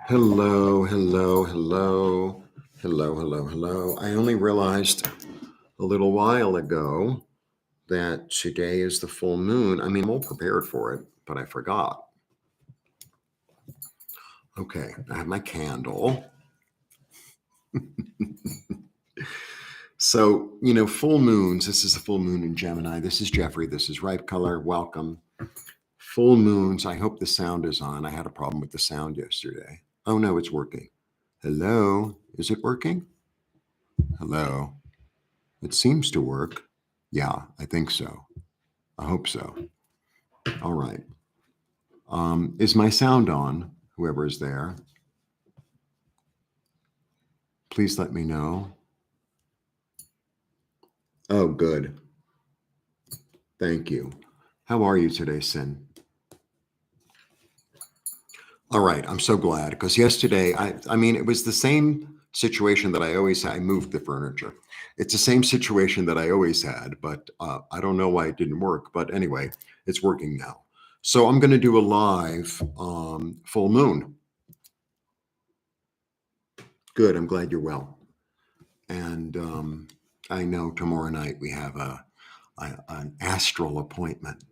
Hello, hello, hello, hello, hello, hello. I only realized a little while ago that today is the full moon. I mean, I'm all prepared for it, but I forgot. Okay, I have my candle. So, full moons. This is the full moon in Gemini. This is Jeffrey. This is Ripe Color. Welcome. Full moons. I hope the sound is on. I had a problem with the sound yesterday. Oh, no, it's working. Hello. Is it working? Hello. It seems to work. Yeah, I think so. I hope so. All right. Is my sound on? Whoever is there, please let me know. Oh, good. Thank you. How are you today, Sin? All right. I'm so glad because yesterday, I mean, it was the same situation that I always had. I moved the furniture. It's the same situation that I always had, but I don't know why it didn't work. But anyway, it's working now. So I'm going to do a live full moon. Good. I'm glad you're well. And I know tomorrow night we have an astral appointment.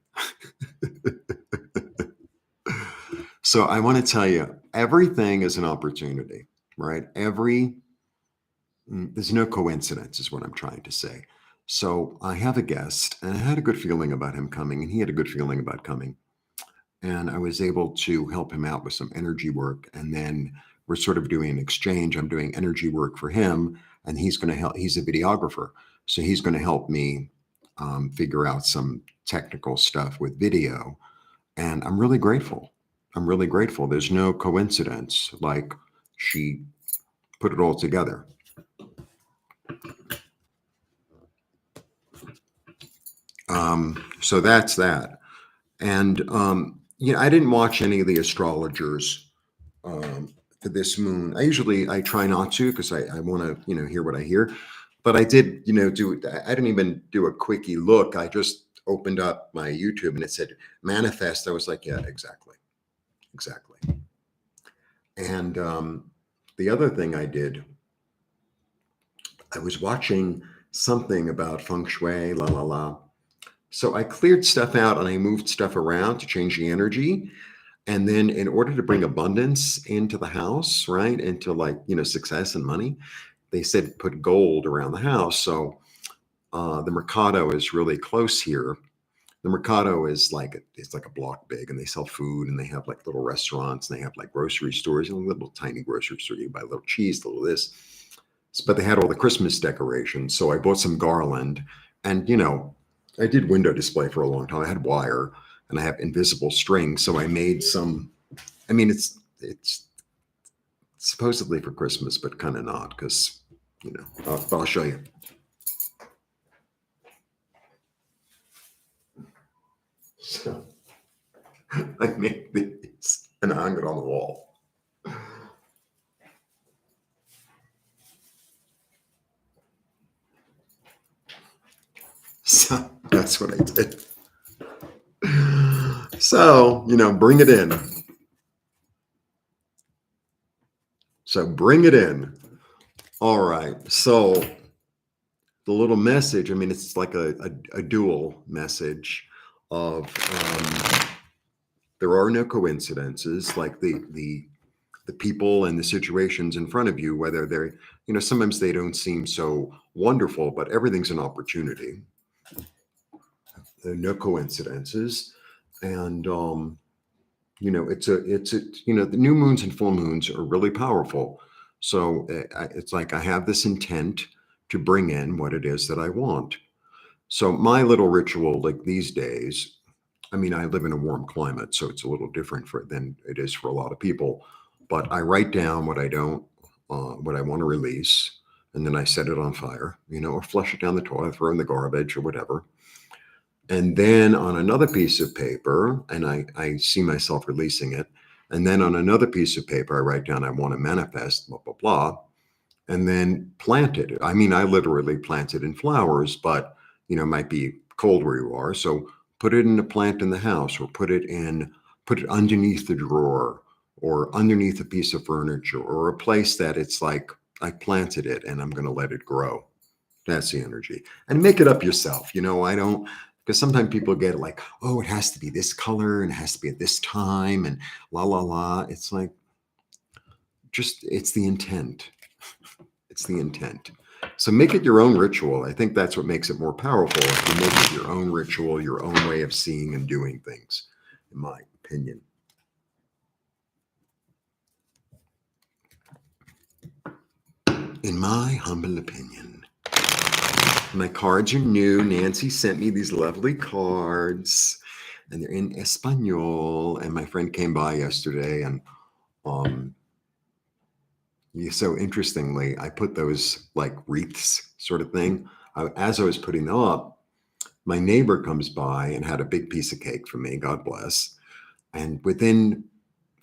So I want to tell you, everything is an opportunity, right? There's no coincidence, is what I'm trying to say. So I have a guest, and I had a good feeling about him coming, and he had a good feeling about coming. And I was able to help him out with some energy work. And then we're sort of doing an exchange. I'm doing energy work for him, and he's going to help. He's a videographer. So he's going to help me figure out some technical stuff with video. And I'm really grateful. I'm really grateful. There's no coincidence. Like she put it all together. So that's that. And, I didn't watch any of the astrologers for this moon. I try not to because I want to, hear what I hear. But I did, I didn't even do a quickie look. I just opened up my YouTube and it said manifest. I was like, yeah, exactly. Exactly. And the other thing I did, I was watching something about feng shui, la, la, la. So I cleared stuff out and I moved stuff around to change the energy. And then in order to bring abundance into the house, right, into like, success and money, they said put gold around the house. So the Mercado is really close here. The Mercado is it's like a block big, and they sell food, and they have like little restaurants, and they have like grocery stores, and a little tiny grocery store. You buy a little cheese, a little this. But they had all the Christmas decorations. So I bought some garland, and I did window display for a long time. I had wire, and I have invisible string. So I made some. I mean, it's supposedly for Christmas, but kind of not because but I'll show you. So I made these and I hung it on the wall. So that's what I did. So, bring it in. So bring it in. All right. So the little message, I mean, it's like a dual message of there are no coincidences, like the people and the situations in front of you, whether they're, sometimes they don't seem so wonderful, but everything's an opportunity. There are no coincidences. And the new moons and full moons are really powerful. So it's like I have this intent to bring in what it is that I want. So my little ritual, like these days, I mean, I live in a warm climate, so it's a little different than it is for a lot of people. But I write down what I want to release, and then I set it on fire, or flush it down the toilet, throw in the garbage or whatever. And then on another piece of paper, and I see myself releasing it. And then on another piece of paper, I write down, I want to manifest, blah, blah, blah, and then plant it. I mean, I literally plant it in flowers, but, it might be cold where you are. So put it in a plant in the house or put it underneath the drawer or underneath a piece of furniture, or a place that it's like I planted it and I'm going to let it grow. That's the energy. And make it up yourself. I don't, because sometimes people get like, oh, it has to be this color and it has to be at this time and la, la, la. It's like, it's the intent. It's the intent. So make it your own ritual. I think that's what makes it more powerful. If you make it your own ritual, your own way of seeing and doing things, in my opinion. In my humble opinion. My cards are new. Nancy sent me these lovely cards, and they're in Espanol. And my friend came by yesterday, and so interestingly, I put those like wreaths sort of thing. As I was putting them up, my neighbor comes by and had a big piece of cake for me. God bless. And within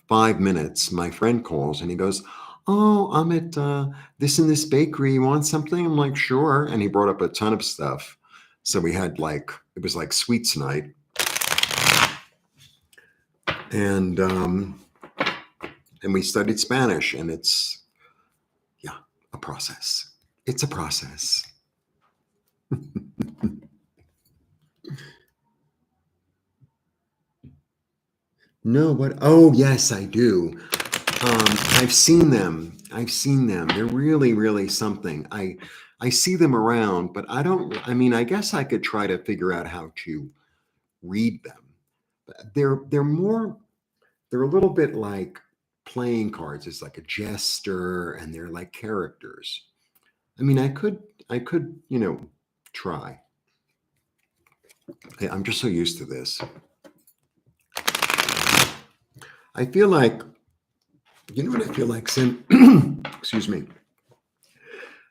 5 minutes, my friend calls and he goes, "Oh, I'm at this and this bakery. You want something?" I'm like, "Sure." And he brought up a ton of stuff. So we had it was like sweets night. And we studied Spanish, and it's, a process. It's a process. No, what? Oh, yes, I do. I've seen them. They're really, really something. I see them around, but I guess I could try to figure out how to read them. But they're a little bit like playing cards. It's like a jester, and they're like characters. I could, try. I'm just so used to this. I feel like, what I feel like, Sin? Excuse me.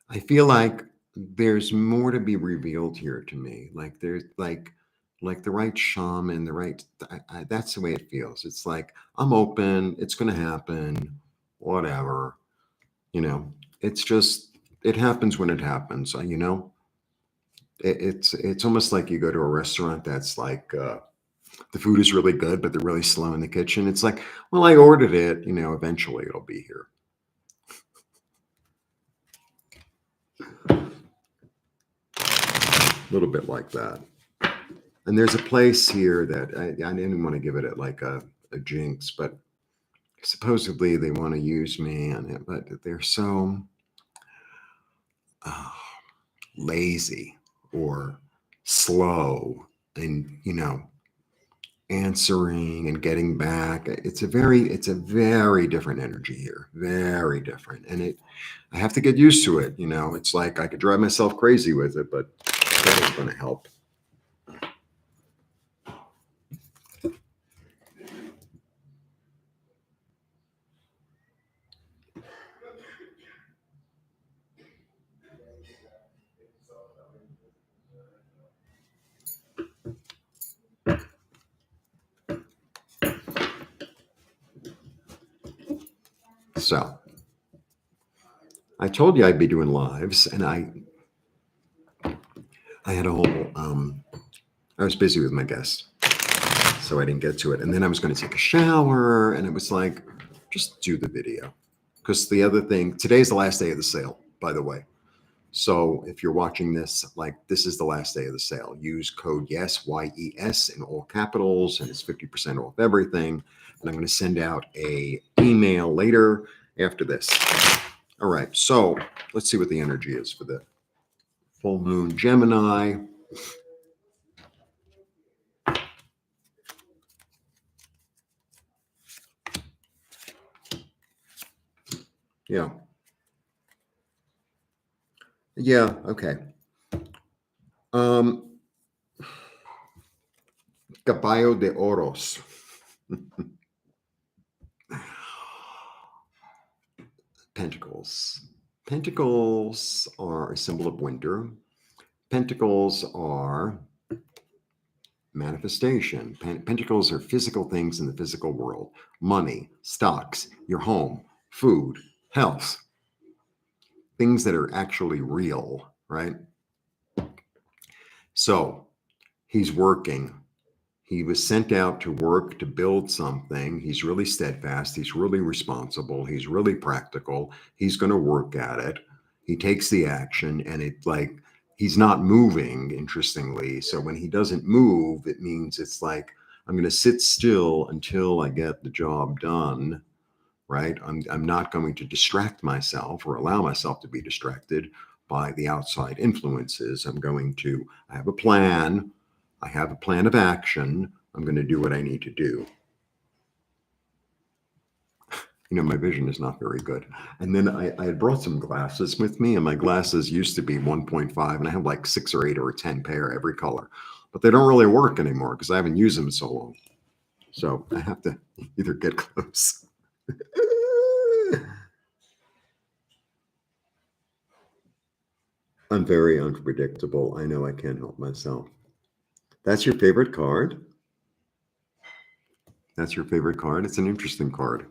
I feel like there's more to be revealed here to me. Like there's like the right shaman, the right. That's the way it feels. It's like I'm open. It's going to happen. Whatever. It's just it happens when it happens. It's almost like you go to a restaurant that's like the food is really good, but they're really slow in the kitchen. It's like, well, I ordered it. Eventually it'll be here. A little bit like that. And there's a place here that I didn't want to give it like a jinx, but supposedly they want to use me on it, but they're so lazy or slow and, answering and getting back. It's a very different energy here. Very different. And I have to get used to it. It's like I could drive myself crazy with it, but that ain't going to help. So I told you I'd be doing lives, and I had a whole I was busy with my guest, so I didn't get to it. And then I was going to take a shower, and it was like, just do the video. Because the other thing, today's the last day of the sale, by the way. So if you're watching this, this is the last day of the sale. Use code YES, YES, in all capitals, and it's 50% off everything. And I'm going to send out a email later after this. All right, so let's see what the energy is for the full moon Gemini. Yeah. Yeah, okay. Caballo de Oros. Pentacles. Pentacles are a symbol of winter. Pentacles are manifestation. Pentacles are physical things in the physical world. Money, stocks, your home, food, health. Things that are actually real, right? So he's working. He was sent out to work to build something. He's really steadfast. He's really responsible. He's really practical. He's going to work at it. He takes the action, and it like he's not moving, interestingly. So when he doesn't move, it means it's like I'm going to sit still until I get the job done, right? I'm not going to distract myself or allow myself to be distracted by the outside influences. I have a plan. I have a plan of action. I'm going to do what I need to do. My vision is not very good. And then I had brought some glasses with me, and my glasses used to be 1.5, and I have like 6 or 8 or 10 pair every color, but they don't really work anymore because I haven't used them so long. So I have to either get close. I'm very unpredictable. I know I can't help myself. That's your favorite card? That's your favorite card? It's an interesting card.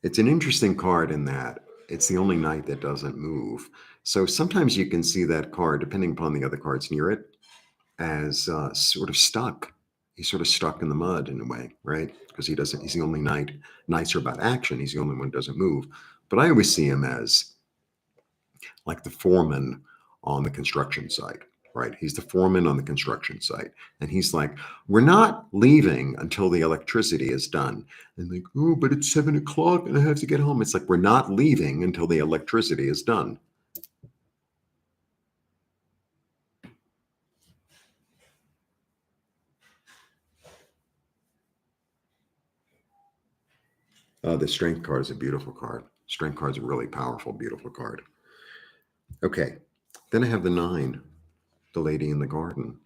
It's an interesting card in that it's the only knight that doesn't move. So sometimes you can see that card, depending upon the other cards near it, as sort of stuck. He's sort of stuck in the mud in a way, right? Because he's the only knight. Knights are about action. He's the only one who doesn't move. But I always see him as like the foreman on the construction site, right? He's the foreman on the construction site. And he's like, we're not leaving until the electricity is done. And like, oh, but it's 7 o'clock and I have to get home. It's like, we're not leaving until the electricity is done. The strength card is a beautiful card. Strength card is a really powerful, beautiful card. Okay. Then I have the 9, the lady in the garden.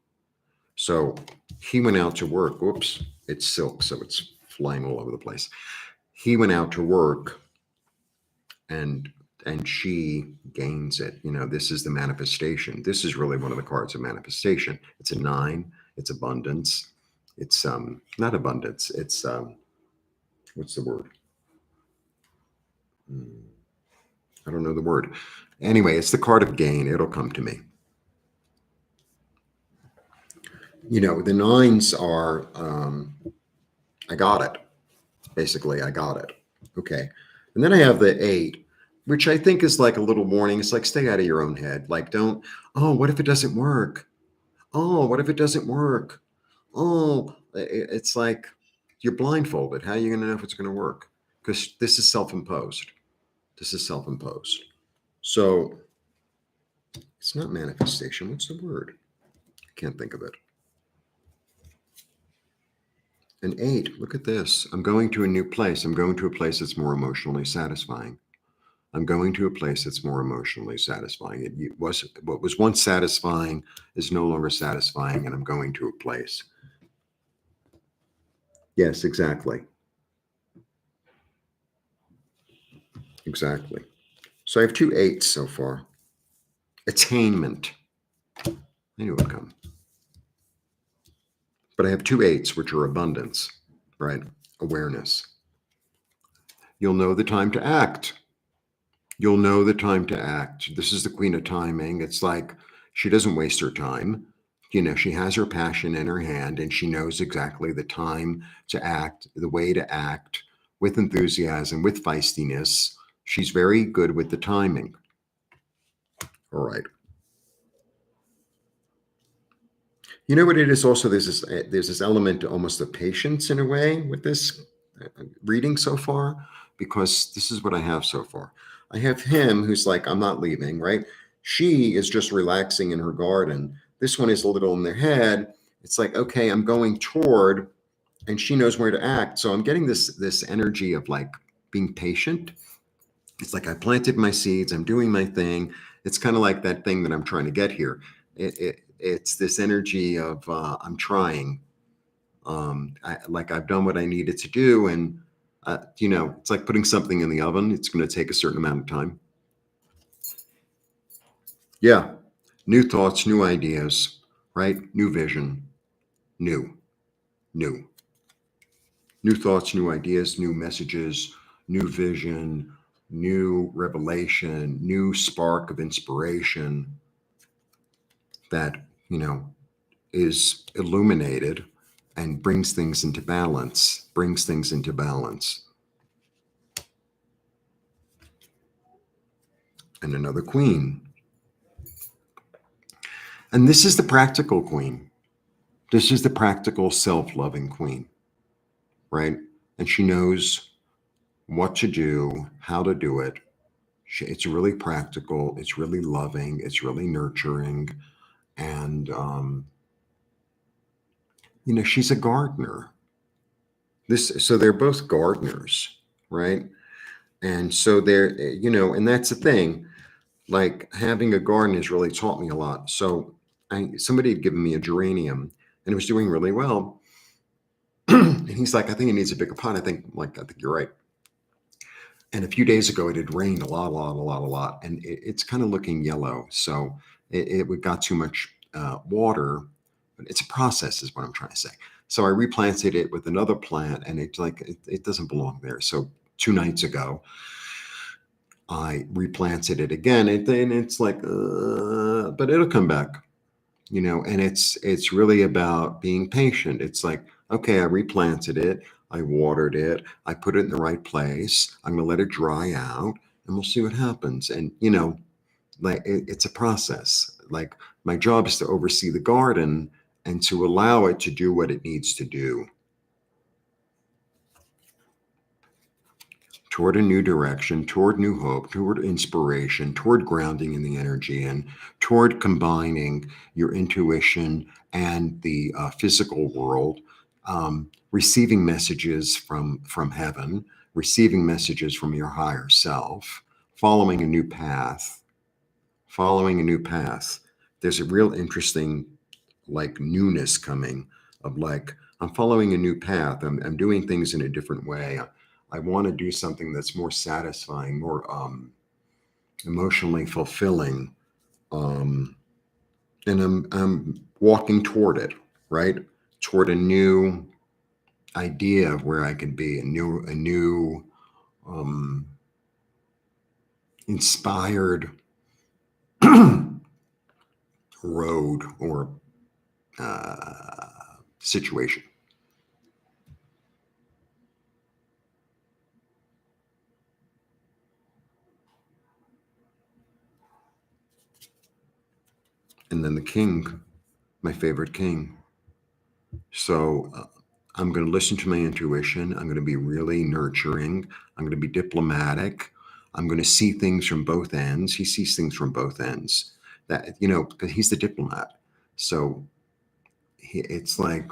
So he went out to work. Oops, it's silk, so it's flying all over the place. He went out to work, and she gains it. This is the manifestation. This is really one of the cards of manifestation. It's a 9. It's abundance. It's not abundance. It's what's the word? I don't know the word. Anyway, it's the card of gain. It'll come to me. The 9s are, I got it. Basically, I got it. Okay. And then I have the 8, which I think is like a little warning. It's like, stay out of your own head. Like, what if it doesn't work? Oh, what if it doesn't work? Oh, it's like you're blindfolded. How are you going to know if it's going to work? Because this is self-imposed. This is self-imposed. So it's not manifestation. What's the word? I can't think of it. An 8, look at this. I'm going to a new place. I'm going to a place that's more emotionally satisfying. I'm going to a place that's more emotionally satisfying. What was once satisfying is no longer satisfying, and I'm going to a place. Yes, exactly. Exactly. So I have 2 8s so far. Attainment. I knew it would come. But I have 2 8s, which are abundance, right? Awareness. You'll know the time to act. You'll know the time to act. This is the queen of timing. It's like she doesn't waste her time. She has her passion in her hand, and she knows exactly the time to act, the way to act with enthusiasm, with feistiness. She's very good with the timing. All right. You know what it is also? There's this element almost of patience in a way with this reading so far, because this is what I have so far. I have him who's like, I'm not leaving, right? She is just relaxing in her garden. This one is a little in their head. It's like, okay, I'm going toward, and she knows where to act. So I'm getting this energy of like being patient. It's like I planted my seeds. I'm doing my thing. It's kind of like that thing that I'm trying to get here. It's this energy of I'm trying. I've done what I needed to do, and it's like putting something in the oven. It's going to take a certain amount of time. Yeah, new thoughts, new ideas, right? New vision, new thoughts, new ideas, new messages, new vision, new revelation, new spark of inspiration that is illuminated and brings things into balance, And another queen. And this is the practical queen. This is the practical, self-loving queen, right? And she knows what to do, how to do it. It's really practical. It's really loving. It's really nurturing. And, she's a gardener. So they're both gardeners, right? And so and that's the thing. Like having a garden has really taught me a lot. So somebody had given me a geranium and it was doing really well. And he's like, I think it needs a bigger pot. I think you're right. And a few days ago, it had rained a lot, and it's kind of looking yellow. So it got too much water. But it's a process, is what I'm trying to say. So I replanted it with another plant, and it doesn't belong there. So 2 nights ago, I replanted it again, and then it's like, but it'll come back, And it's really about being patient. It's like, okay, I replanted it. I watered it. I put it in the right place. I'm going to let it dry out and we'll see what happens. And, it's a process. Like my job is to oversee the garden and to allow it to do what it needs to do toward a new direction, toward new hope, toward inspiration, toward grounding in the energy, and toward combining your intuition and the physical world, receiving messages from heaven, receiving messages from your higher self, following a new path, There's a real interesting newness coming of I'm following a new path. I'm doing things in a different way. I want to do something that's more satisfying, more emotionally fulfilling, and I'm walking toward it, right? Toward a new idea of where I can be, a new inspired road or situation. And then the king, my favorite king. So I'm going to listen to my intuition. I'm going to be really nurturing. I'm going to be diplomatic. I'm going to see things from both ends. He sees things from both ends. Because he's the diplomat. So it's like,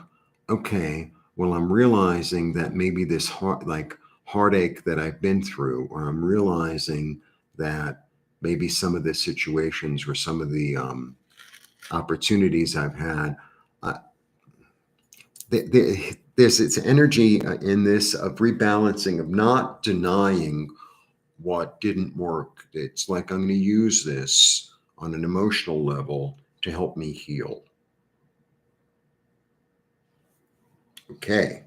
okay, well, I'm realizing that maybe this heartache that I've been through, or I'm realizing that maybe some of the situations or some of the opportunities I've had, there's its energy in this of rebalancing, of not denying what didn't work. It's like, I'm going to use this on an emotional level to help me heal. Okay.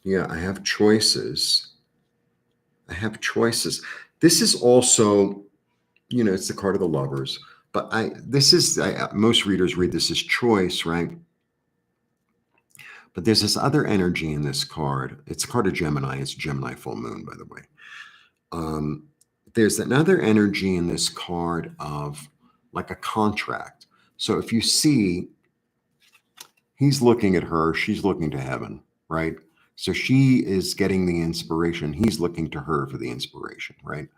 Yeah, I have choices. This is also, it's the card of the lovers, but most readers read this as choice, right? But there's this other energy in this card. It's a card of Gemini. It's Gemini full moon, by the way. There's another energy in this card of like a contract. So if you see, he's looking at her, she's looking to heaven, right? So she is getting the inspiration. He's looking to her for the inspiration, right?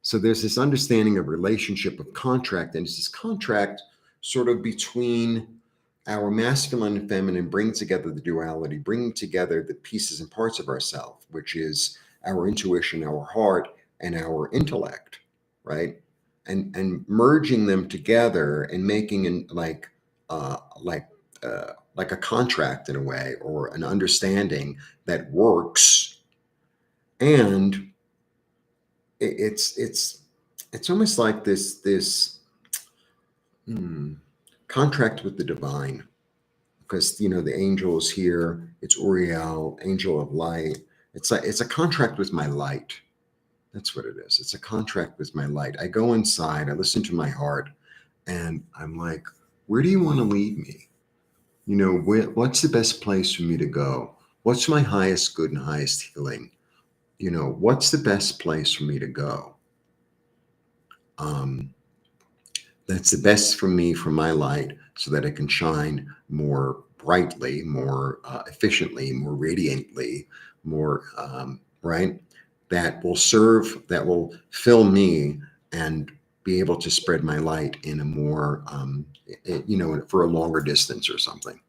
So there's this understanding of relationship of contract, and it's this contract sort of between our masculine and feminine, bringing together the duality, bringing together the pieces and parts of ourselves, which is our intuition, our heart, and our intellect, right? And merging them together and making like a contract in a way, or an understanding that works. And it's almost like this contract with the divine, because the angel is here. It's Uriel, angel of light. It's a contract with my light. That's what it is. It's a contract with my light. I go inside, I listen to my heart, and I'm like, Where do you want to lead me? You know, what's the best place for me to go? What's my highest good and highest healing? You know, what's the best place for me to go? Um, that's the best for me, for my light, so that it can shine more brightly, more efficiently, more radiantly, more, right? That will serve, that will fill me and be able to spread my light in a more, you know, for a longer distance or something.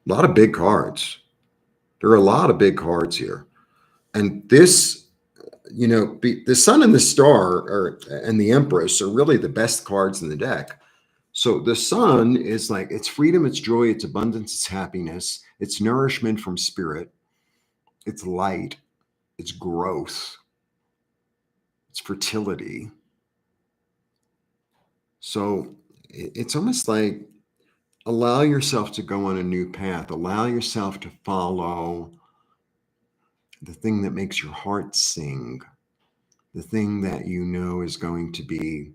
A lot of big cards. There are a lot of big cards here. And this, you know, the sun and the star and the empress are really the best cards in the deck. So the sun is like, it's freedom, it's joy, it's abundance, it's happiness, it's nourishment from spirit, it's light, it's growth, it's fertility. So it's almost like allow yourself to go on a new path, allow yourself to follow the thing that makes your heart sing, the thing that you know is going to be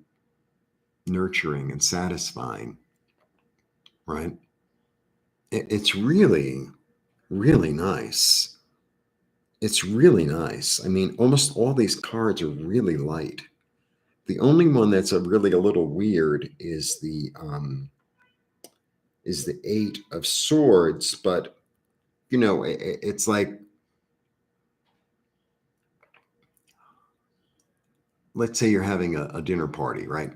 nurturing and satisfying, right? It's really, really nice. It's really nice. I mean, almost all these cards are really light. The only one that's really a little weird is the Eight of Swords, but you know, it's like, let's say you're having a dinner party, right?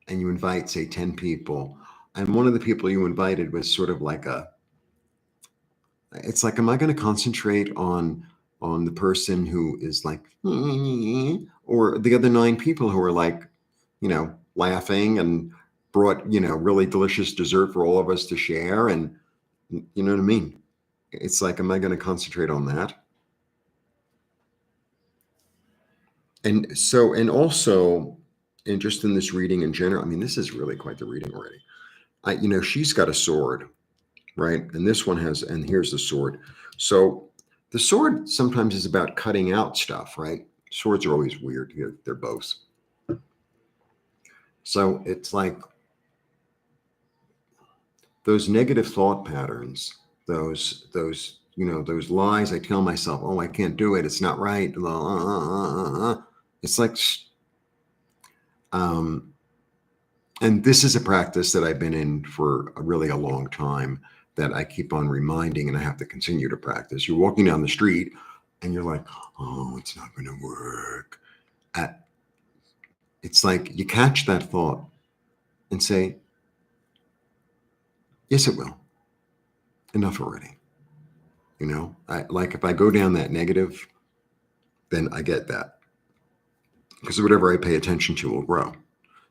And you invite, say, 10 people, and one of the people you invited was sort of like it's like, am I going to concentrate on the person who is like, or the other 9 people who are like, you know, laughing and brought, you know, really delicious dessert for all of us to share, and you know what I mean? It's like, am I going to concentrate on that? And so, and also, and just in this reading in general, I mean, this is really quite the reading already. You know, she's got a sword, right? And this one has, and here's the sword. So the sword sometimes is about cutting out stuff, right? Swords are always weird. They're both. So it's like those negative thought patterns, those, you know, those lies I tell myself, oh, I can't do it. It's not right. It's like, um, and this is a practice that I've been in for really a long time that I keep on reminding, and I have to continue to practice. You're walking down the street and you're like, oh, it's not going to work. It's like you catch that thought and say, yes, it will. Enough already. You know, like if I go down that negative, then I get that, because whatever I pay attention to will grow.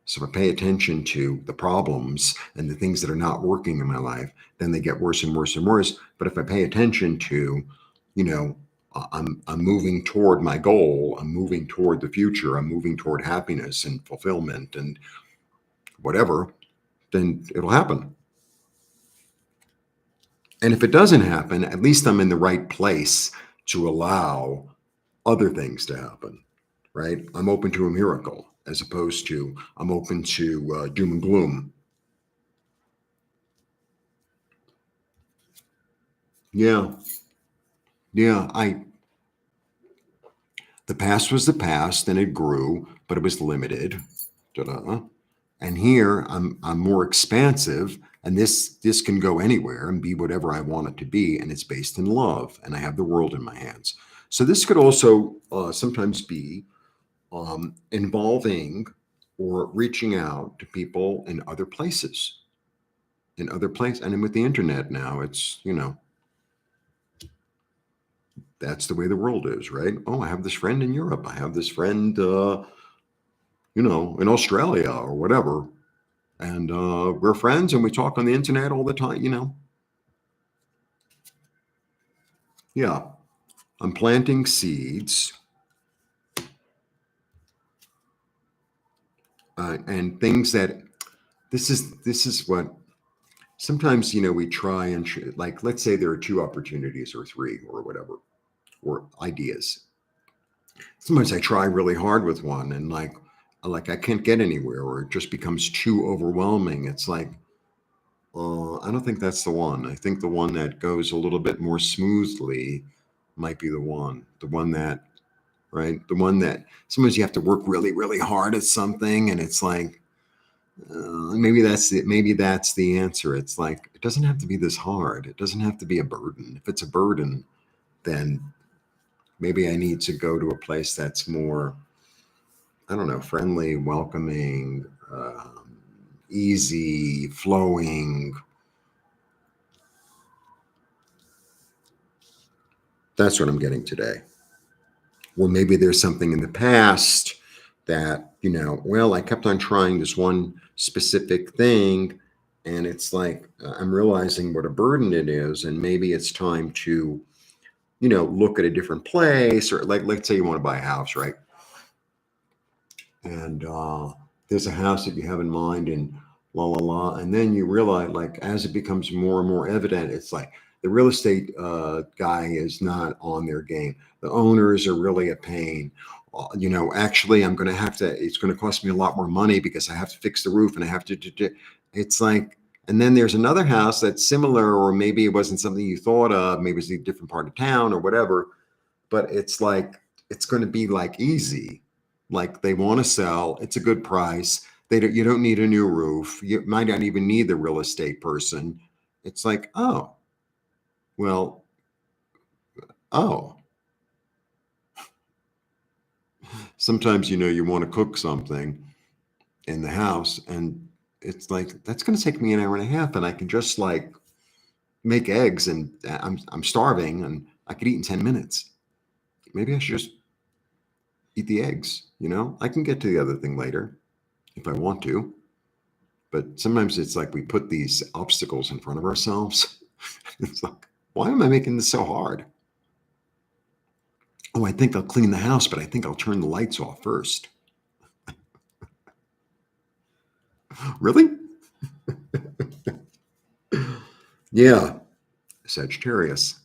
So if I pay attention to the problems and the things that are not working in my life, then they get worse and worse and worse. But if I pay attention to, you know, I'm moving toward my goal, I'm moving toward the future, I'm moving toward happiness and fulfillment and whatever, then it'll happen. And if it doesn't happen, at least I'm in the right place to allow other things to happen, right? I'm open to a miracle as opposed to I'm open to doom and gloom. Yeah. Yeah. The past was the past and it grew, but it was limited. Ta-da. And here I'm more expansive, and this can go anywhere and be whatever I want it to be, and it's based in love, and I have the world in my hands. So this could also sometimes be involving or reaching out to people in other places, and with the internet now, it's, you know, that's the way the world is, right? Oh, I have this friend in Europe. I have this friend, you know, in Australia or whatever. And we're friends and we talk on the internet all the time, you know. Yeah. I'm planting seeds and things that this is what sometimes, you know, we try and like, let's say there are 2 opportunities or 3 or whatever, or ideas. Sometimes I try really hard with one and like like I can't get anywhere, or it just becomes too overwhelming. It's like, I don't think that's the one. I think the one that goes a little bit more smoothly might be the one that, right? The one that sometimes you have to work really, really hard at something, and it's like, maybe that's it. Maybe that's the answer. It's like, it doesn't have to be this hard. It doesn't have to be a burden. If it's a burden, then maybe I need to go to a place that's more, I don't know, friendly, welcoming, easy, flowing. That's what I'm getting today. Or maybe there's something in the past that, well, I kept on trying this one specific thing, and it's like, I'm realizing what a burden it is, and maybe it's time to, look at a different place, or like, let's say you want to buy a house, right? And there's a house that you have in mind, and la la la, and then you realize, like, as it becomes more and more evident, it's like the real estate guy is not on their game. The owners are really a pain. Actually, I'm going to have to. It's going to cost me a lot more money because I have to fix the roof and I have to. It's like, and then there's another house that's similar, or maybe it wasn't something you thought of. Maybe it's a different part of town or whatever. But it's like, it's going to be like easy. Like, they want to sell. It's a good price. You don't need a new roof. You might not even need the real estate person. It's like, oh, well, oh, sometimes, you want to cook something in the house, and it's like, that's going to take me an hour and a half, and I can just like make eggs, and I'm starving, and I could eat in 10 minutes. Maybe I should just eat the eggs. I can get to the other thing later if I want to. But sometimes it's like we put these obstacles in front of ourselves. It's like, why am I making this so hard? Oh, I think I'll clean the house, but I think I'll turn the lights off first. Really? Yeah, Sagittarius.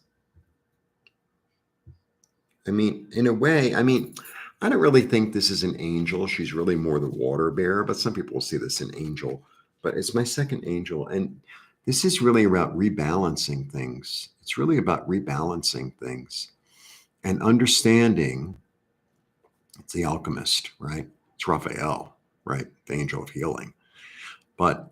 I mean, in a way, I don't really think this is an angel. She's really more the water bearer, but some people will see this an angel. But it's my second angel. And this is really about rebalancing things. It's really about rebalancing things and understanding. It's the alchemist, right? It's Raphael, right? The angel of healing. But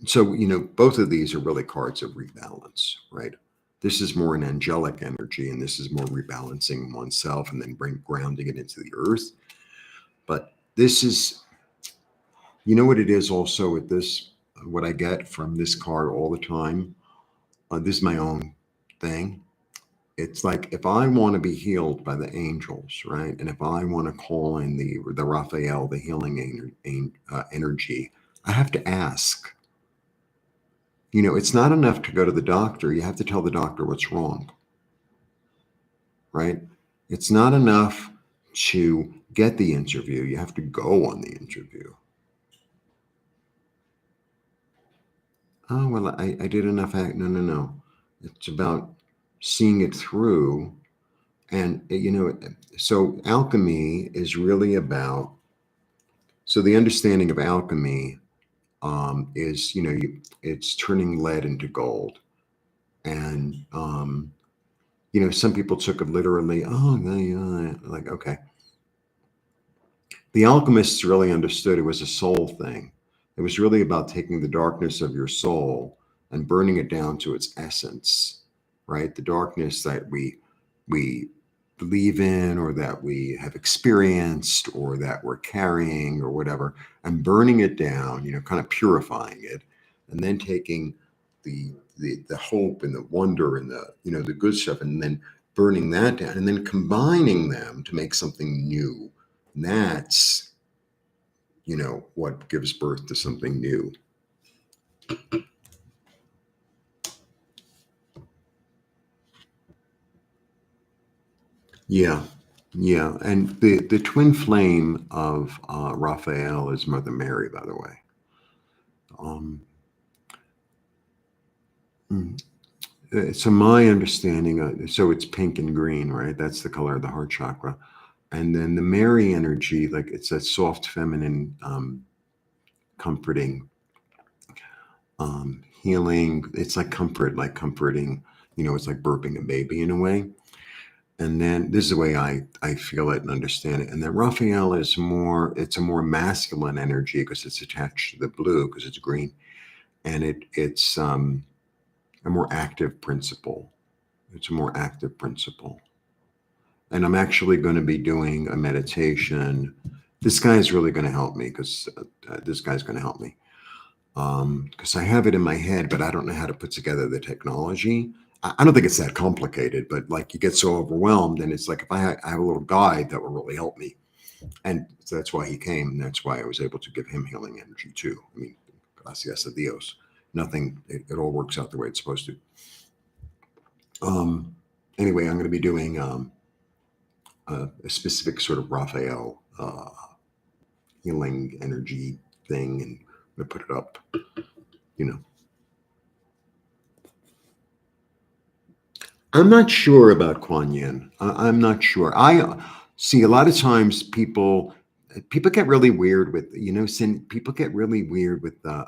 so, both of these are really cards of rebalance, right? This is more an angelic energy, and this is more rebalancing oneself and then grounding it into the earth. But this is, what it is also with this, what I get from this card all the time. This is my own thing. It's like, if I want to be healed by the angels, right? And if I want to call in the Raphael, the healing energy, I have to ask. It's not enough to go to the doctor. You have to tell the doctor what's wrong, right? It's not enough to get the interview. You have to go on the interview. Oh, well, I did enough. No. It's about seeing it through. And, so alchemy is really about, so the understanding of alchemy is, it's turning lead into gold. And, some people took it literally. Oh, yeah, like, okay. The alchemists really understood it was a soul thing. It was really about taking the darkness of your soul and burning it down to its essence, right? The darkness that we believe in, or that we have experienced, or that we're carrying, or whatever, and burning it down, kind of purifying it, and then taking the hope and the wonder and the good stuff, and then burning that down, and then combining them to make something new. And that's, what gives birth to something new. Yeah. Yeah. And the twin flame of Raphael is Mother Mary, by the way. Um, so my understanding, so it's pink and green, right? That's the color of the heart chakra. And then the Mary energy, like it's that soft, feminine, comforting, healing. It's like comfort, like comforting, it's like burping a baby in a way. And then this is the way I feel it and understand it. And then Raphael is it's a more masculine energy because it's attached to the blue because it's green. And it's a more active principle. It's a more active principle. And I'm actually going to be doing a meditation. This guy's really going to help me because this guy's going to help me because I have it in my head, but I don't know how to put together the technology. I don't think it's that complicated, but like you get so overwhelmed, and it's like if I have a little guide that will really help me, and so that's why he came, and that's why I was able to give him healing energy too. I mean, gracias a Dios, nothing. It all works out the way it's supposed to. Anyway, I'm going to be doing a specific sort of Raphael healing energy thing, and I'm going to put it up. I'm not sure about Kuan Yin. I'm not sure. I see a lot of times people get really weird with people get really weird with the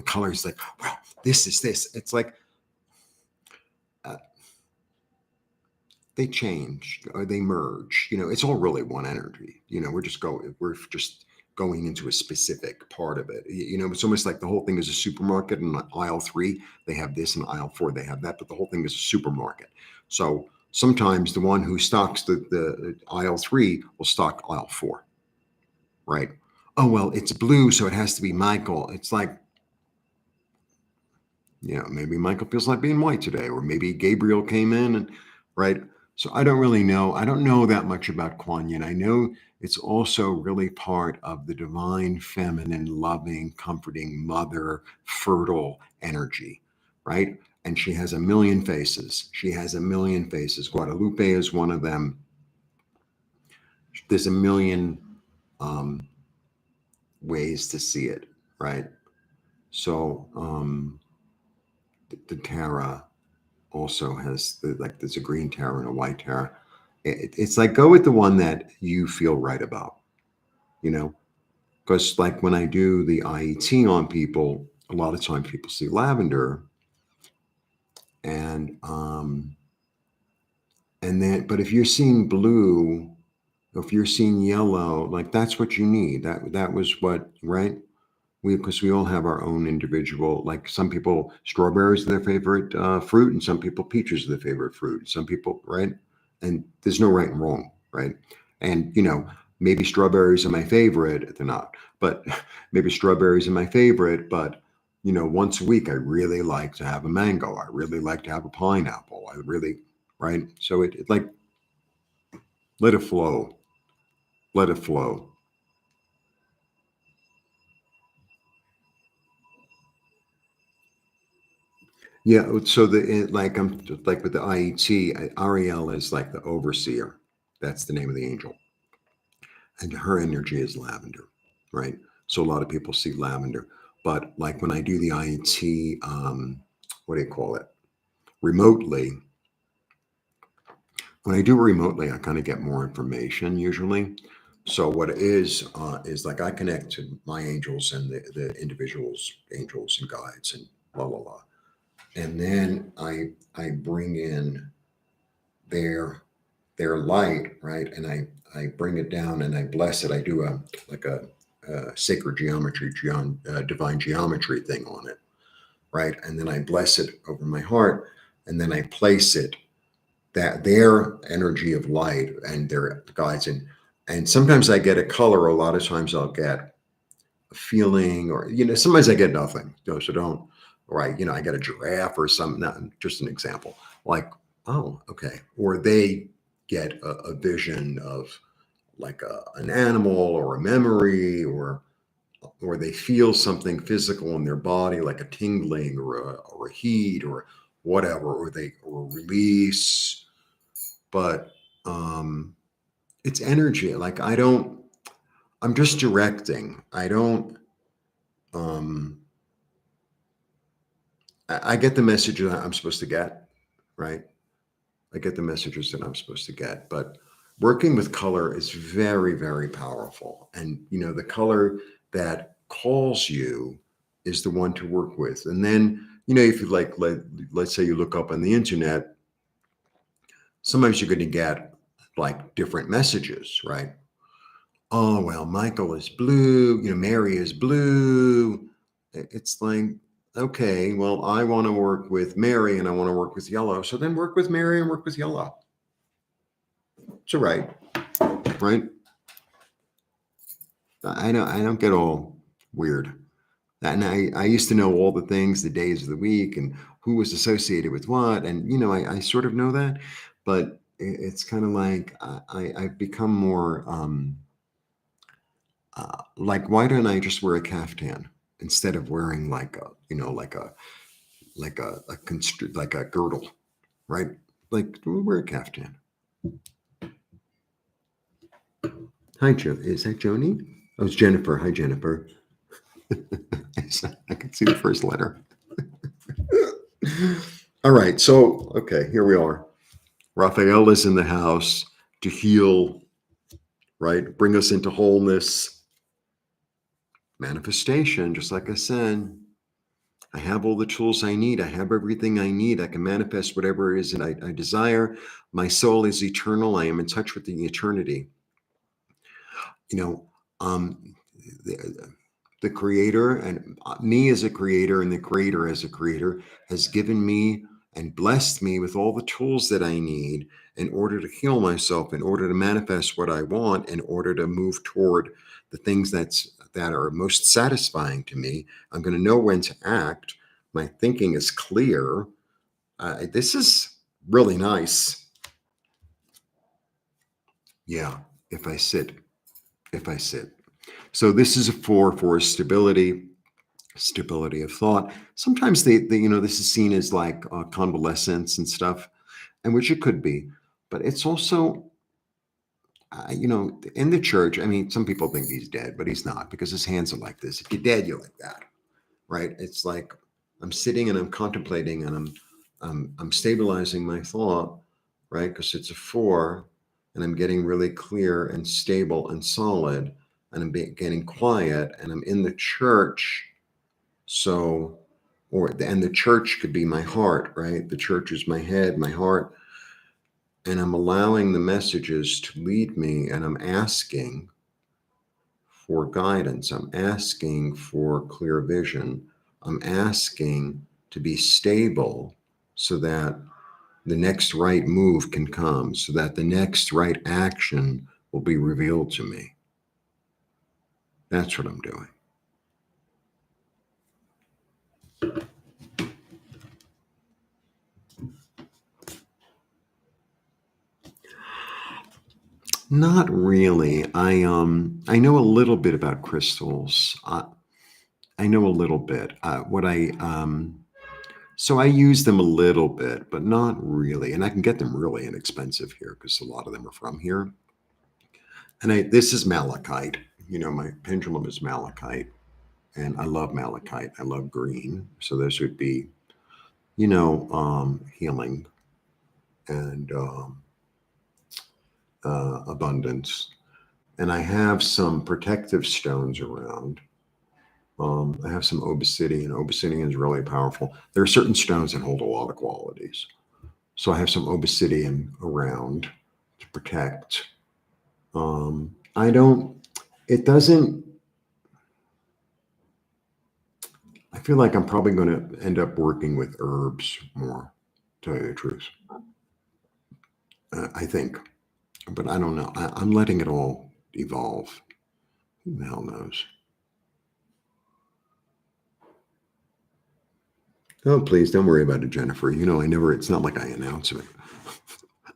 colors. Like, well, this is this. It's like uh, they change or they merge. It's all really one energy. We're just going into a specific part of it. It's almost like the whole thing is a supermarket, and aisle 3 they have this, and aisle 4 they have that, but the whole thing is a supermarket. So sometimes the one who stocks the aisle 3 will stock aisle 4, right? Oh, well, it's blue, so it has to be Michael. It's like, maybe Michael feels like being white today, or maybe Gabriel came in and, right? So I don't really know. I don't know that much about Kuan Yin. I know it's also really part of the divine, feminine, loving, comforting, mother, fertile energy, right? And she has a million faces. She has a million faces. Guadalupe is one of them. There's a million ways to see it, right? So the Tara also has there's a green Tara and a white Tara. It's like go with the one that you feel right about, you know, because like when I do the IET on people, a lot of times people see lavender and then but if you're seeing blue, if you're seeing yellow, like that's what you need. That was what, right? Because we all have our own individual, like some people strawberries are their favorite fruit, and some people peaches are their favorite fruit, some people, right? And there's no right and wrong, right? And maybe strawberries are my favorite, they're not, but maybe strawberries are my favorite, but once a week I really like to have a mango, I really like to have a pineapple, I really, right? So it like, let it flow, let it flow. Yeah, so like I'm like with the IET, Ariel is like the overseer. That's the name of the angel, and her energy is lavender, right? So a lot of people see lavender, but like when I do the IET, what do you call it? Remotely. When I do it remotely, I kind of get more information usually. So what it is like I connect to my angels and the individuals, angels and guides and la la la, and then I bring in their their light, right? And I bring it down and I bless it. I do a sacred geometry, divine geometry thing on it, right? And then I bless it over my heart, and then I place it that their energy of light and their guides and sometimes I get a color. A lot of times I'll get a feeling, or sometimes I get nothing. So don't, right? I get a giraffe or something. Not just an example, like, oh, okay, or they get a vision of like an animal or a memory, or they feel something physical in their body, like a tingling or a heat or whatever, or release. But it's energy. Like I'm just directing. I don't. Um, I get the messages that I'm supposed to get, right? I get the messages that I'm supposed to get, but Working with color is very, very powerful. And, the color that calls you is the one to work with. And then, if you let's say you look up on the internet, sometimes you're going to get like different messages, right? Oh, well, Michael is blue, Mary is blue. It's like, okay, well, I want to work with Mary and I want to work with yellow. So then work with Mary and work with yellow. It's all right, right? I don't get all weird. And I used to know all the things, the days of the week, and who was associated with what. And, I sort of know that, but it's kind of like I've become more like, why don't I just wear a caftan instead of wearing like a, like a girdle, right? Like, wear a caftan. Hi, Joe. Is that Joni? Oh, it's Jennifer. Hi, Jennifer. I can see the first letter. All right. So, okay, here we are. Raphael is in the house to heal, right? Bring us into wholeness, manifestation, just like I said. I have all the tools I need. I have everything I need. I can manifest whatever it is that I desire. My soul is eternal. I am in touch with the eternity. You know, um, the creator and me as a creator and the creator as a creator has given me and blessed me with all the tools that I need in order to heal myself, in order to manifest what I want, in order to move toward the things that are most satisfying to me. I'm going to know when to act. My thinking is clear. This is really nice. Yeah, if I sit. So this is a 4 for stability of thought. Sometimes this is seen as like convalescence and stuff, and which it could be, but it's also, in the church. I mean, some people think he's dead, but he's not, because his hands are like this. If you're dead, you're like that, right? It's like I'm sitting and I'm contemplating and I'm stabilizing my thought, right? Because it's a 4, and I'm getting really clear and stable and solid, and I'm getting quiet, and I'm in the church. So, and the church could be my heart, right? The church is my head, my heart, and I'm allowing the messages to lead me, and I'm asking for guidance. I'm asking for clear vision. I'm asking to be stable so that the next right move can come, so that the next right action will be revealed to me. That's what I'm doing. Not really. I know a little bit about crystals. I know a little bit. So I use them a little bit, but not really. And I can get them really inexpensive here because a lot of them are from here. And this is malachite. My pendulum is malachite, and I love malachite. I love green. So this would be, healing and abundance. And I have some protective stones around. I have some obsidian. Obsidian is really powerful. There are certain stones that hold a lot of qualities. So I have some obsidian around to protect. I don't, it doesn't, I feel like I'm probably going to end up working with herbs more, to tell you the truth. I think, but I don't know. I'm letting it all evolve. Who the hell knows? Oh, please don't worry about it, Jennifer. It's not like I announce it.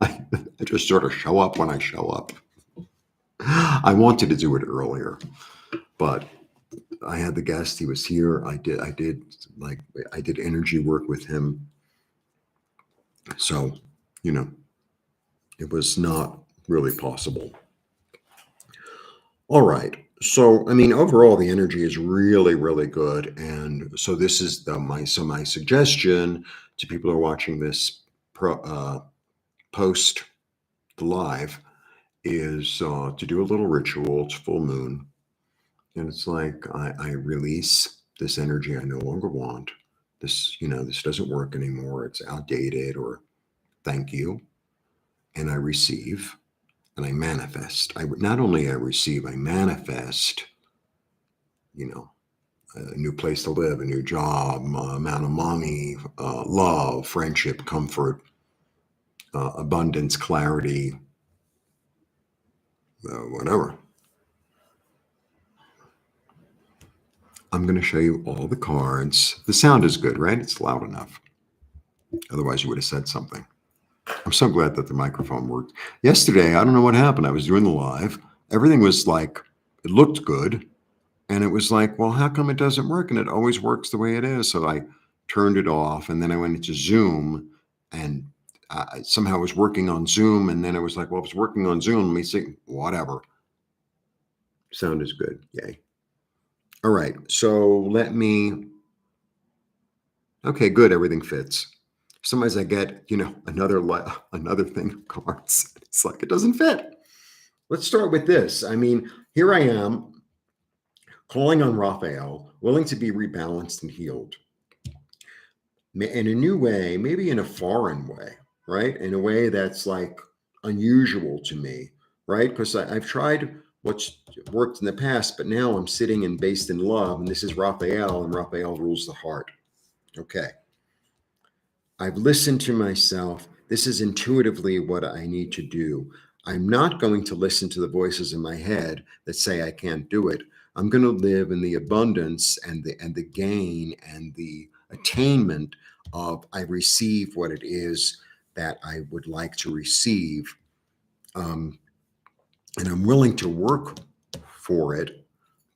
I just sort of show up when I show up. I wanted to do it earlier, but I had the guest. He was here. I did energy work with him. So, it was not really possible. All right. So, I mean, overall, the energy is really, really good. And so this is my suggestion to people who are watching this post the live is to do a little ritual. It's full moon. And it's like I release this energy I no longer want. This doesn't work anymore. It's outdated, or thank you. And I receive and I manifest. I not only I receive, I manifest, you know, a new place to live, a new job, amount of money, love, friendship, comfort, abundance, clarity, whatever. I'm going to show you all the cards. The sound is good, right? It's loud enough. Otherwise, you would have said something. I'm so glad that the microphone worked. Yesterday, I don't know what happened. I was doing the live. Everything was like, it looked good. And it was like, well, how come it doesn't work? And it always works the way it is. So I turned it off, and then I went into Zoom, and somehow it was working on Zoom. And then it was like, well, if it's working on Zoom, let me see, whatever. Sound is good. Yay. All right. So okay, good. Everything fits. Sometimes I get, another thing of cards. It's like, it doesn't fit. Let's start with this. I mean, here I am calling on Raphael, willing to be rebalanced and healed in a new way, maybe in a foreign way, right? In a way that's like unusual to me, right? Because I've tried what's worked in the past, but now I'm sitting and based in love, and this is Raphael, and Raphael rules the heart. Okay. I've listened to myself. This is intuitively what I need to do. I'm not going to listen to the voices in my head that say I can't do it. I'm going to live in the abundance and the gain and the attainment of I receive what it is that I would like to receive. And I'm willing to work for it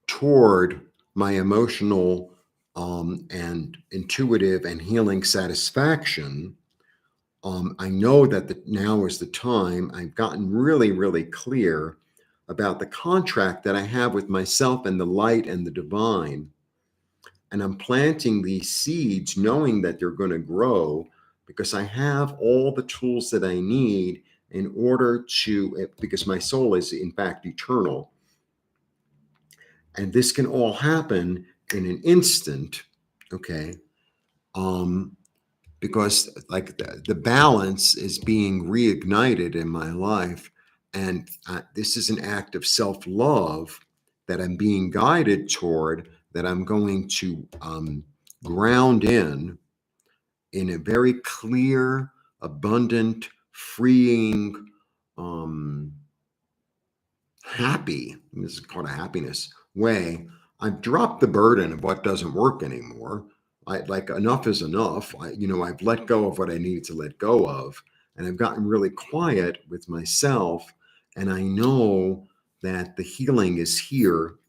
toward my emotional and intuitive and healing satisfaction. I know that now is the time. I've gotten really, really clear about the contract that I have with myself and the light and the divine. And I'm planting these seeds knowing that they're going to grow, because I have all the tools that I need in order to, because my soul is in fact eternal. And this can all happen in an instant, okay? Because like the balance is being reignited in my life. And this is an act of self-love that I'm being guided toward, that I'm going to ground in a very clear, abundant, freeing, happy, this is called a happiness way. I've dropped the burden of what doesn't work anymore. Like enough is enough. I've let go of what I needed to let go of, and I've gotten really quiet with myself. And I know that the healing is here.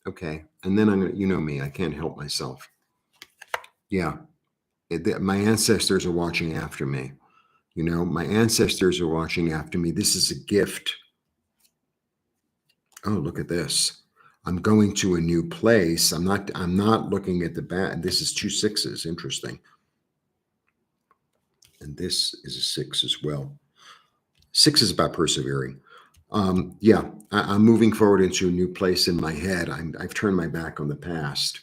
Okay, and then I'm gonna, me, I can't help myself. Yeah, my ancestors are watching after me. My ancestors are watching after me. This is a gift. Oh, look at this. I'm going to a new place. I'm not looking at the bad. This is 2 6s. Interesting. And this is a 6 as well. 6 is about persevering. Yeah, I'm moving forward into a new place in my head. I've turned my back on the past.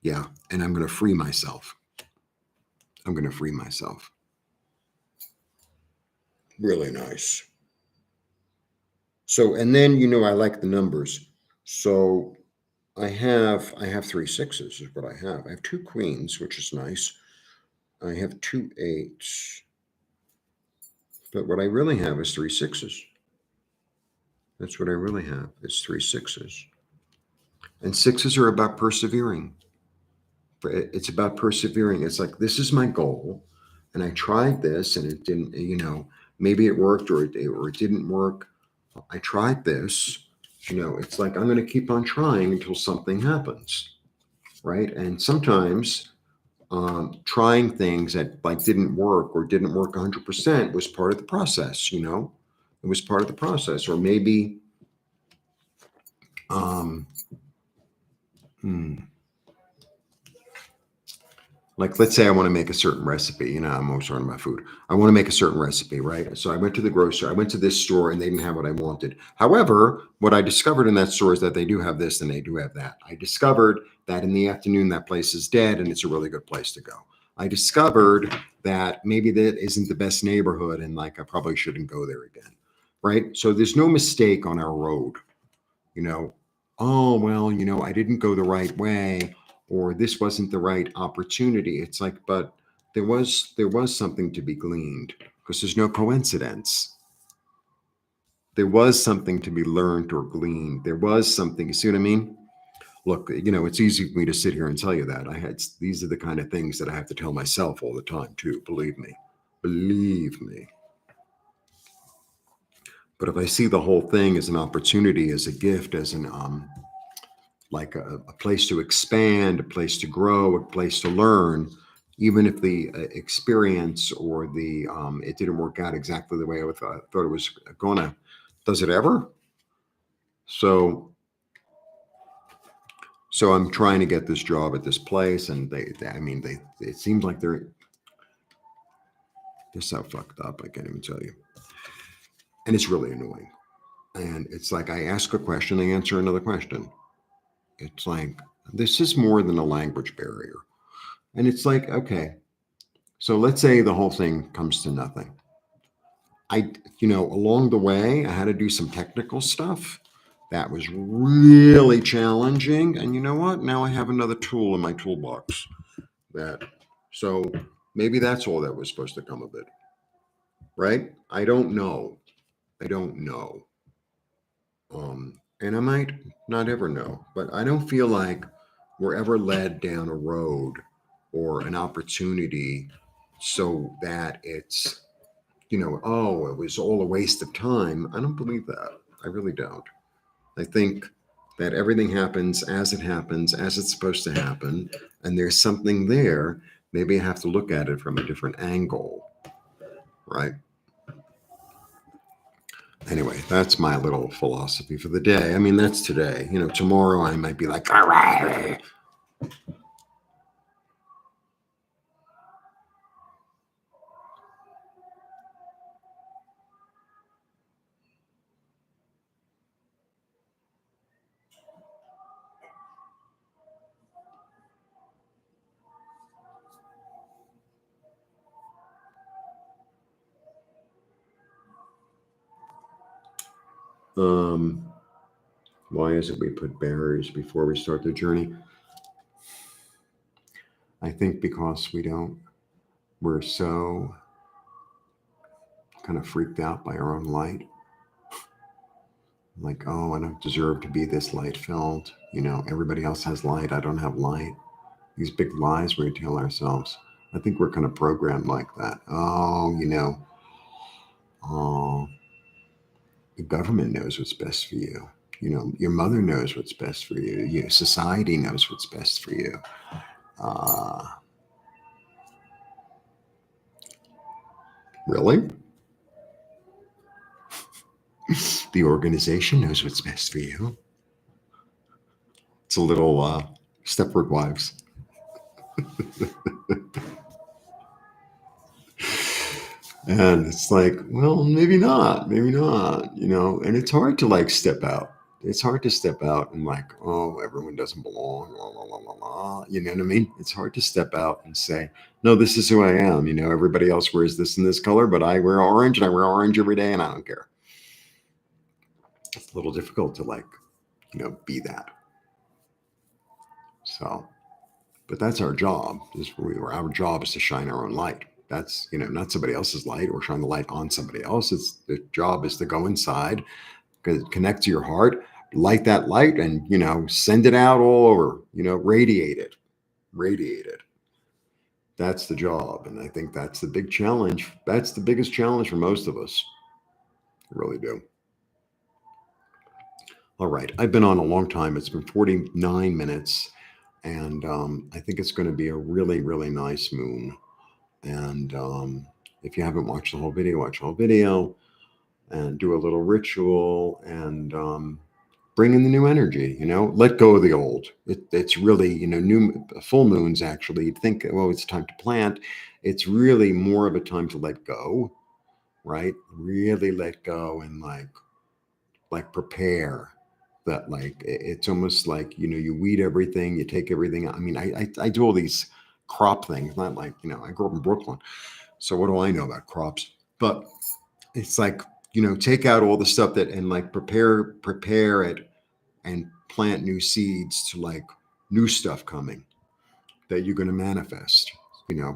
Yeah, and I'm going to free myself. I'm going to free myself. Really nice. So, and then, I like the numbers. So I have 3 6s is what I have. I have 2 queens, which is nice. I have 2 8s. But what I really have is 3 6s. That's what I really have, is 3 6s. And 6s are about persevering. It's about persevering. It's like, this is my goal. And I tried this and it didn't, maybe it worked or it didn't work. I tried this. It's like, I'm going to keep on trying until something happens. Right. And sometimes trying things that like didn't work 100% was part of the process. It was part of the process. Or maybe Like, let's say I want to make a certain recipe. I'm always talking about food. I want to make a certain recipe, right? So I went to the grocery, I went to this store and they didn't have what I wanted. However, what I discovered in that store is that they do have this and they do have that. I discovered that in the afternoon, that place is dead and it's a really good place to go. I discovered that maybe that isn't the best neighborhood and like I probably shouldn't go there again, right? So there's no mistake on our road, you know. Oh, well, I didn't go the right way or this wasn't the right opportunity. It's like, but there was something to be gleaned because there's no coincidence. There was something to be learned or gleaned. There was something, you see what I mean? Look, it's easy for me to sit here and tell you that. These are the kind of things that I have to tell myself all the time too, believe me. Believe me. But if I see the whole thing as an opportunity, as a gift, as an like a place to expand, a place to grow, a place to learn, even if the experience or the it didn't work out exactly the way I thought it was gonna. Does it ever? So I'm trying to get this job at this place, and I mean, it seems like they're so fucked up. I can't even tell you, and it's really annoying. And it's like I ask a question, they answer another question. It's like this is more than a language barrier, and it's like okay. So let's say the whole thing comes to nothing. Along the way, I had to do some technical stuff that was really challenging. And you know what? Now I have another tool in my toolbox. So maybe that's all that was supposed to come of it, right? I don't know. I don't know. And I might not ever know, but I don't feel like we're ever led down a road or an opportunity so that it's oh, it was all a waste of time. I don't believe that. I really don't. I think that everything happens, as it's supposed to happen, and there's something there. Maybe I have to look at it from a different angle, right? Anyway, that's my little philosophy for the day. I mean, that's today. Tomorrow I might be like, all right. Um, why is it we put barriers before we start the journey? I think because we're so kind of freaked out by our own light. Like, oh, I don't deserve to be this light filled. Everybody else has light. I don't have light. These big lies we tell ourselves. I think we're kind of programmed like that. Oh, oh, the government knows what's best for you. Your mother knows what's best for you. Society knows what's best for you. Really? The organization knows what's best for you. It's a little Stepford Wives. And it's like, well, maybe not, and it's hard to like step out. It's hard to step out and like, oh, everyone doesn't belong, la, la, la, la, la. You know what I mean? It's hard to step out and say, no, this is who I am. Everybody else wears this and this color, but I wear orange and I wear orange every day and I don't care. It's a little difficult to like, be that. So, but that's our job. Our job is to shine our own light. That's not somebody else's light or shine the light on somebody else. The job is to go inside, connect to your heart, light that light, and send it out all over. Radiate it. That's the job, and I think that's the big challenge. That's the biggest challenge for most of us. I really do. All right, I've been on a long time. It's been 49 minutes, and I think it's going to be a really, really nice moon. And if you haven't watched the whole video, watch the whole video and do a little ritual and bring in the new energy, let go of the old. It's really, new full moons actually. You'd think, well, it's time to plant. It's really more of a time to let go, right? Really let go and like prepare that, like it's almost like, you weed everything, you take everything. I mean, I do all these crop things, not like, I grew up in Brooklyn. So what do I know about crops? But it's like, take out all the stuff that and like prepare it and plant new seeds to like new stuff coming that you're going to manifest,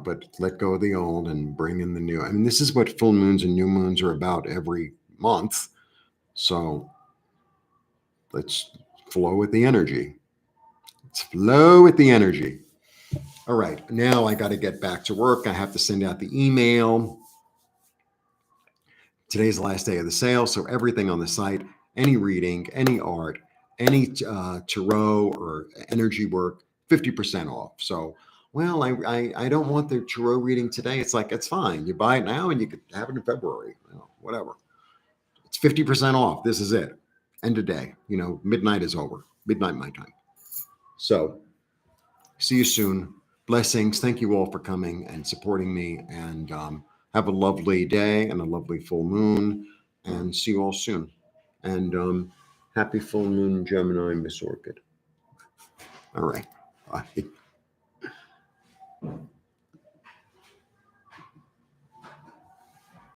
but let go of the old and bring in the new. I mean, this is what full moons and new moons are about every month. So let's flow with the energy. Let's flow with the energy. All right. Now I got to get back to work. I have to send out the email. Today's the last day of the sale. So everything on the site, any reading, any art, any tarot or energy work, 50% off. So, well, I don't want the tarot reading today. It's like, it's fine. You buy it now and you could have it in February, whatever. It's 50% off. This is it. End of day. Midnight is over. Midnight my time. So see you soon. Blessings. Thank you all for coming and supporting me. And have a lovely day and a lovely full moon. And see you all soon. And happy full moon, Gemini, Miss Orchid. All right. Bye.